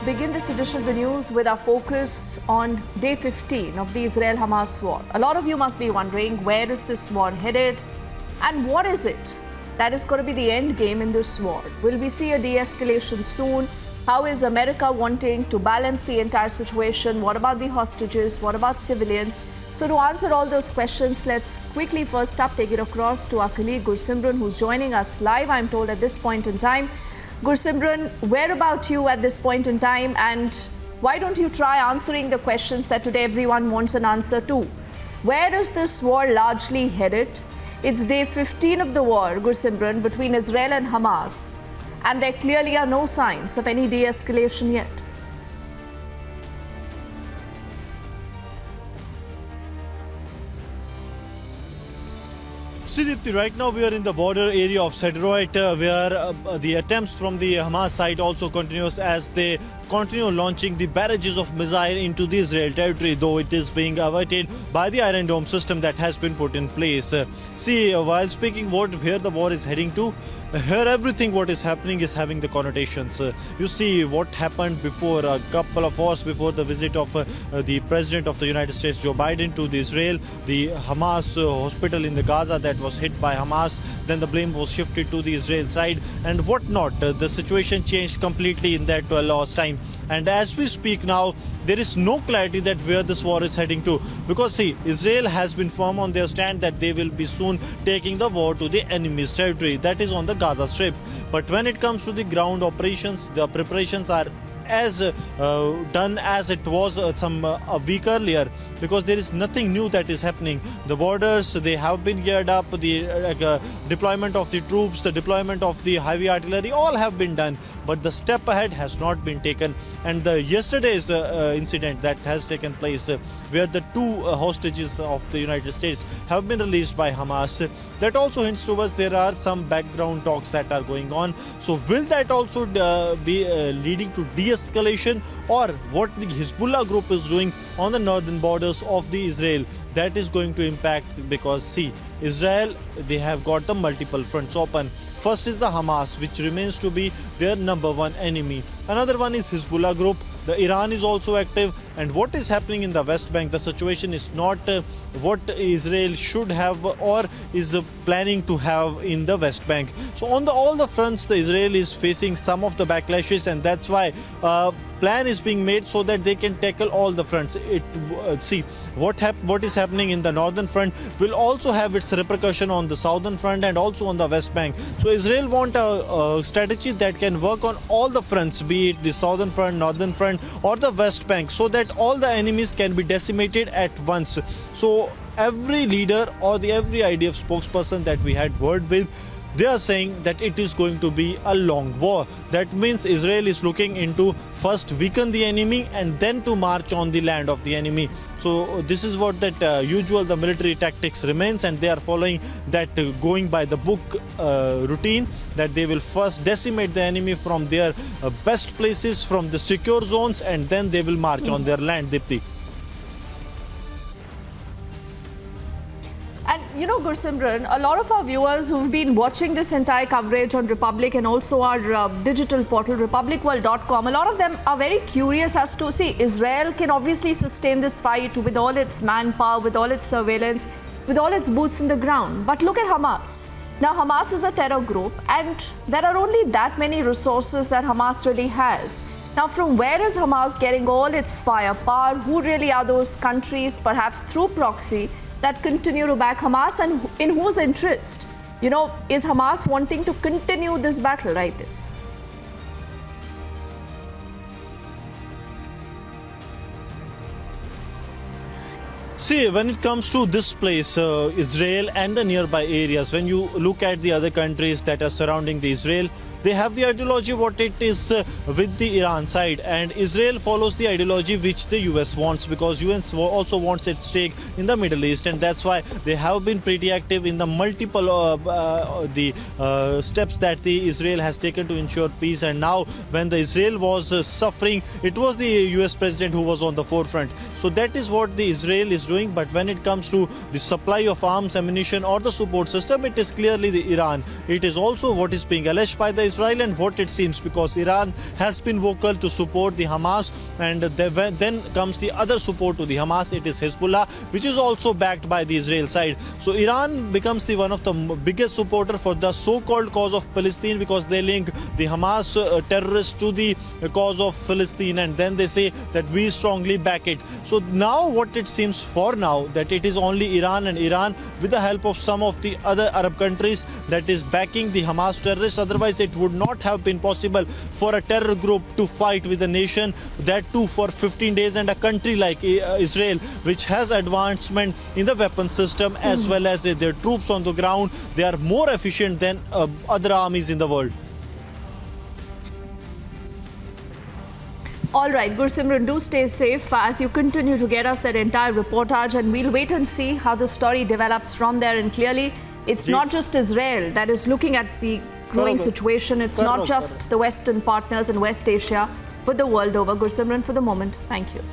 begin this edition of the news with our focus on day 15 of the Israel-Hamas war. A lot of you must be wondering, where is this war headed and what is it that is going to be the end game in this war? Will we see a de-escalation soon? How is America wanting to balance the entire situation? What about the hostages? What about civilians? So to answer all those questions, let's quickly first up take it across to our colleague Gursimran, who's joining us live, I'm told, at this point in time. Gursimran, where about you at this point in time, and why don't you try answering the questions that today everyone wants an answer to? Where is this war largely headed? It's day 15 of the war, Gursimran, between Israel and Hamas, and there clearly are no signs of any de-escalation yet. Dipti, right now we are in the border area of Sderot, where the attempts from the Hamas side also continues as they continue launching the barrages of missiles into the Israel territory, though it is being averted by the Iron Dome system that has been put in place. While speaking where the war is heading to, here everything what is happening is having the connotations. You see what happened before, a couple of hours before the visit of the President of the United States, Joe Biden, to the Israel, the Hamas hospital in the Gaza that was hit by Hamas, then the blame was shifted to the Israel side and whatnot. The situation changed completely in that last time. And as we speak now, there is no clarity that where this war is heading to. Because see, Israel has been firm on their stand that they will be soon taking the war to the enemy's territory, that is on the Gaza Strip. But when it comes to the ground operations, the preparations are as done as it was a week earlier, because there is nothing new that is happening. The borders, they have been geared up, the deployment of the troops, the deployment of the heavy artillery, all have been done, but the step ahead has not been taken. And yesterday's incident that has taken place, where the two hostages of the United States have been released by Hamas, that also hints towards there are some background talks that are going on. So will that also be leading to de-escalation, or what the Hezbollah group is doing on the northern borders of the Israel, that is going to impact? Because see, Israel, they have got the multiple fronts open. First is the Hamas, which remains to be their number one enemy. Another one is Hezbollah group. The Iran is also active. And what is happening in the West Bank, the situation is not what Israel should have or is planning to have in the West Bank. So on all the fronts, the Israel is facing some of the backlashes, and that's why plan is being made so that they can tackle all the fronts. See, what is happening in the northern front will also have its repercussion on the southern front and also on the West Bank. So Israel want a strategy that can work on all the fronts, be it the southern front, northern front or the West Bank, so that all the enemies can be decimated at once. So every leader or every IDF spokesperson that we had word with, they are saying that it is going to be a long war. That means Israel is looking into first weaken the enemy and then to march on the land of the enemy. So this is what that the military tactics remains, and they are following that going by the book routine, that they will first decimate the enemy from their best places, from the secure zones, and then they will march on their land, Dipti. And you know, Gursimran, a lot of our viewers who've been watching this entire coverage on Republic and also our digital portal, republicworld.com, a lot of them are very curious as to, see, Israel can obviously sustain this fight with all its manpower, with all its surveillance, with all its boots in the ground. But look at Hamas. Now, Hamas is a terror group, and there are only that many resources that Hamas really has. Now, from where is Hamas getting all its firepower? Who really are those countries, perhaps through proxy, that continue to back Hamas, and in whose interest? You know, is Hamas wanting to continue this battle like this? See, when it comes to this place, Israel and the nearby areas, when you look at the other countries that are surrounding the Israel, they have the ideology what it is with the Iran side, and Israel follows the ideology which the US wants, because US also wants its stake in the Middle East, and that's why they have been pretty active in the multiple steps that the Israel has taken to ensure peace. And now when the Israel was suffering, it was the US president who was on the forefront. So that is what the Israel is doing. But when it comes to the supply of arms, ammunition or the support system, it is clearly the Iran. It is also what is being alleged by the Israel and what it seems, because Iran has been vocal to support the Hamas, and then comes the other support to the Hamas. It is Hezbollah, which is also backed by the Israel side. So Iran becomes the one of the biggest supporter for the so-called cause of Palestine, because they link the Hamas terrorists to the cause of Palestine, and then they say that we strongly back it. So now what it seems for now, that it is only Iran, and Iran with the help of some of the other Arab countries, that is backing the Hamas terrorists. Otherwise it would not have been possible for a terror group to fight with a nation, that too for 15 days, and a country like Israel, which has advancement in the weapon system as well as their troops on the ground. They are more efficient than other armies in the world. All right, Gursimran, do stay safe as you continue to get us that entire reportage, and we'll wait and see how the story develops from there. And clearly, it's not just Israel that is looking at the growing situation. It's not just the Western partners in West Asia, but the world over. Gursimran, for the moment, thank you.